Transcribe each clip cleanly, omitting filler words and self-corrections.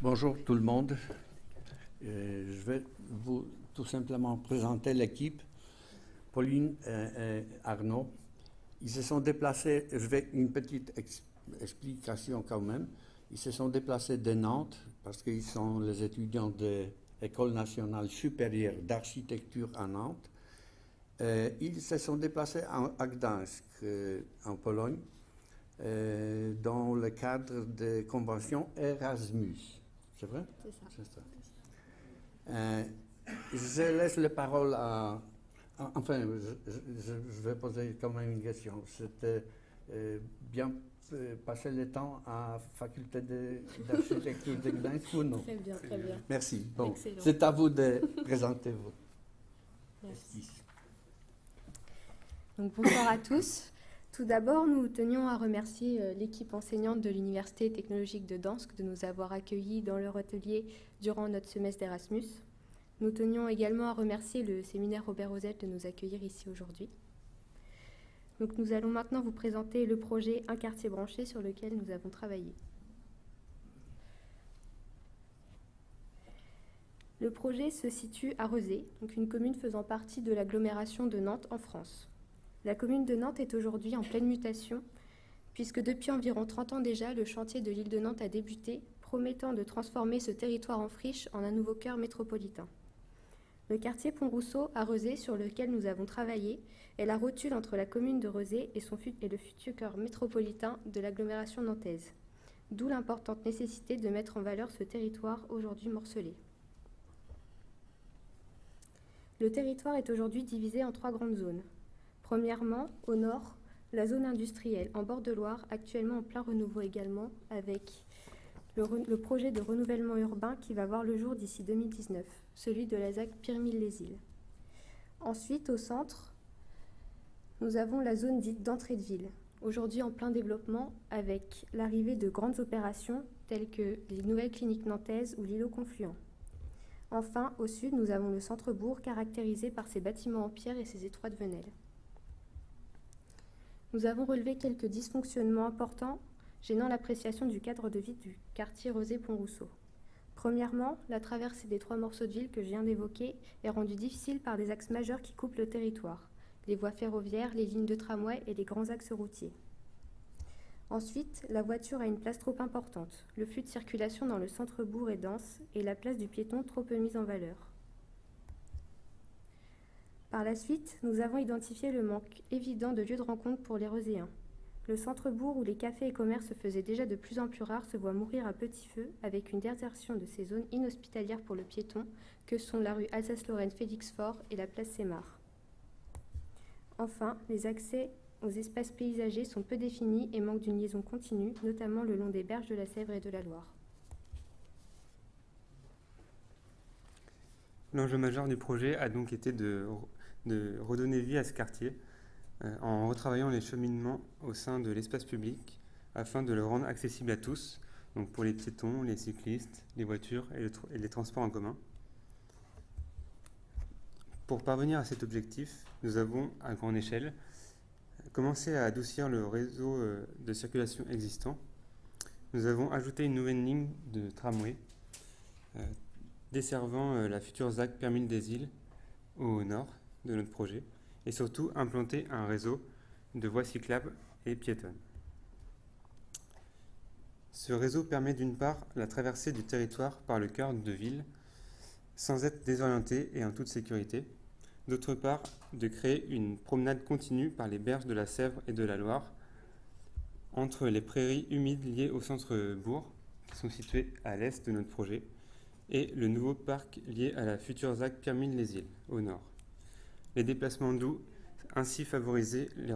Bonjour tout le monde. Je vais vous tout simplement présenter l'équipe. Pauline et Arnaud. Ils se sont déplacés, je vais une petite explication quand même. Ils se sont déplacés de Nantes parce qu'ils sont les étudiants de l'École nationale supérieure d'architecture à Nantes. Ils se sont déplacés à Gdańsk, en Pologne, dans le cadre de convention Erasmus. C'est vrai? C'est ça. C'est ça. Je laisse la parole à... Enfin, je vais poser quand même une question. C'était bien passer le temps à la faculté d'architecture de Gdańsk ou non? Très bien, très bien. Merci. Bon, Excellent. c'est à vous de présenter vous. Merci. Donc, bonsoir à tous. Tout d'abord, nous tenions à remercier l'équipe enseignante de l'Université technologique de Gdańsk de nous avoir accueillis dans leur atelier durant notre semestre d'Erasmus. Nous tenions également à remercier le séminaire Robert Rosette de nous accueillir ici aujourd'hui. Donc, nous allons maintenant vous présenter le projet Un quartier branché sur lequel nous avons travaillé. Le projet se situe à Rezé, donc une commune faisant partie de l'agglomération de Nantes en France. La commune de Nantes est aujourd'hui en pleine mutation, puisque depuis environ 30 ans déjà, le chantier de l'île de Nantes a débuté, promettant de transformer ce territoire en friche en un nouveau cœur métropolitain. Le quartier Pont-Rousseau à Rezé, sur lequel nous avons travaillé, est la rotule entre la commune de Rezé et le futur cœur métropolitain de l'agglomération nantaise, d'où l'importante nécessité de mettre en valeur ce territoire aujourd'hui morcelé. Le territoire est aujourd'hui divisé en 3 grandes zones. Premièrement, au nord, la zone industrielle en bord de Loire, actuellement en plein renouveau également, avec le projet de renouvellement urbain qui va voir le jour d'ici 2019, celui de la ZAC Pirmil-les-Îles. Ensuite, au centre, nous avons la zone dite d'entrée de ville, aujourd'hui en plein développement avec l'arrivée de grandes opérations telles que les nouvelles cliniques nantaises ou l'îlot Confluent. Enfin, au sud, nous avons le centre-bourg caractérisé par ses bâtiments en pierre et ses étroites venelles. Nous avons relevé quelques dysfonctionnements importants gênant l'appréciation du cadre de vie du quartier Rezé-Pont-Rousseau. Premièrement, la traversée des 3 morceaux de ville que je viens d'évoquer est rendue difficile par des axes majeurs qui coupent le territoire, les voies ferroviaires, les lignes de tramway et les grands axes routiers. Ensuite, la voiture a une place trop importante, le flux de circulation dans le centre-bourg est dense et la place du piéton trop peu mise en valeur. Par la suite, nous avons identifié le manque évident de lieux de rencontre pour les Rezéens. Le centre-bourg où les cafés et commerces se faisaient déjà de plus en plus rares se voit mourir à petit feu avec une désertion de ces zones inhospitalières pour le piéton que sont la rue Alsace-Lorraine-Félix-Faure et la place Sémar. Enfin, les accès aux espaces paysagers sont peu définis et manquent d'une liaison continue, notamment le long des berges de la Sèvre et de la Loire. L'enjeu majeur du projet a donc été de redonner vie à ce quartier en retravaillant les cheminements au sein de l'espace public afin de le rendre accessible à tous, donc pour les piétons, les cyclistes, les voitures et les transports en commun. Pour parvenir à cet objectif, nous avons, à grande échelle, commencé à adoucir le réseau de circulation existant. Nous avons ajouté une nouvelle ligne de tramway desservant la future ZAC Pirmil-les-Îles au nord de notre projet et surtout implanter un réseau de voies cyclables et piétonnes. Ce réseau permet d'une part la traversée du territoire par le cœur de ville sans être désorienté et en toute sécurité, d'autre part de créer une promenade continue par les berges de la Sèvre et de la Loire entre les prairies humides liées au centre-bourg qui sont situées à l'est de notre projet et le nouveau parc lié à la future ZAC Pirmil-les-Îles au nord. Les déplacements doux, ainsi favoriser les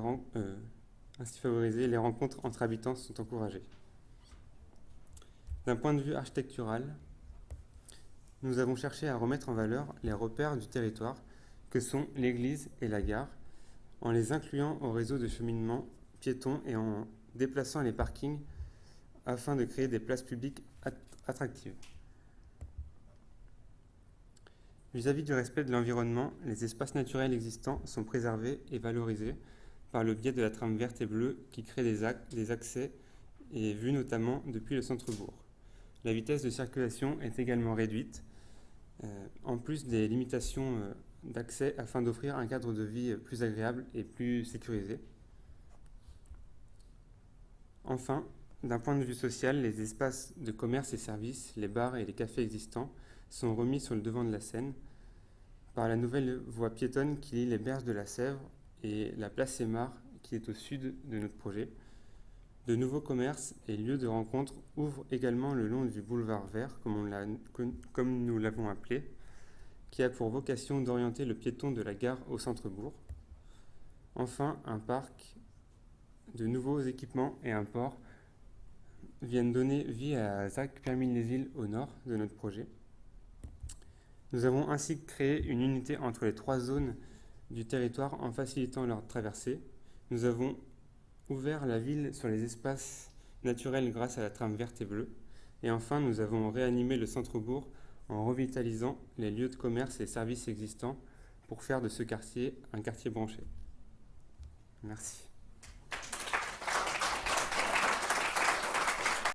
rencontres entre habitants sont encouragés. D'un point de vue architectural, nous avons cherché à remettre en valeur les repères du territoire que sont l'église et la gare, en les incluant au réseau de cheminement piétons et en déplaçant les parkings afin de créer des places publiques attractives. Vis-à-vis du respect de l'environnement, les espaces naturels existants sont préservés et valorisés par le biais de la trame verte et bleue qui crée des accès et vues notamment depuis le centre-bourg. La vitesse de circulation est également réduite, en plus des limitations d'accès afin d'offrir un cadre de vie plus agréable et plus sécurisé. Enfin, d'un point de vue social, les espaces de commerce et services, les bars et les cafés existants sont remis sur le devant de la scène par la nouvelle voie piétonne qui lie les berges de la Sèvre et la place Aymar qui est au sud de notre projet. De nouveaux commerces et lieux de rencontre ouvrent également le long du boulevard Vert, comme nous l'avons appelé, qui a pour vocation d'orienter le piéton de la gare au centre-bourg. Enfin, un parc, de nouveaux équipements et un port viennent donner vie à Zac-Piermine-les-Îles au nord de notre projet. Nous avons ainsi créé une unité entre les 3 zones du territoire en facilitant leur traversée. Nous avons ouvert la ville sur les espaces naturels grâce à la trame verte et bleue. Et enfin, nous avons réanimé le centre-bourg en revitalisant les lieux de commerce et services existants pour faire de ce quartier un quartier branché. Merci.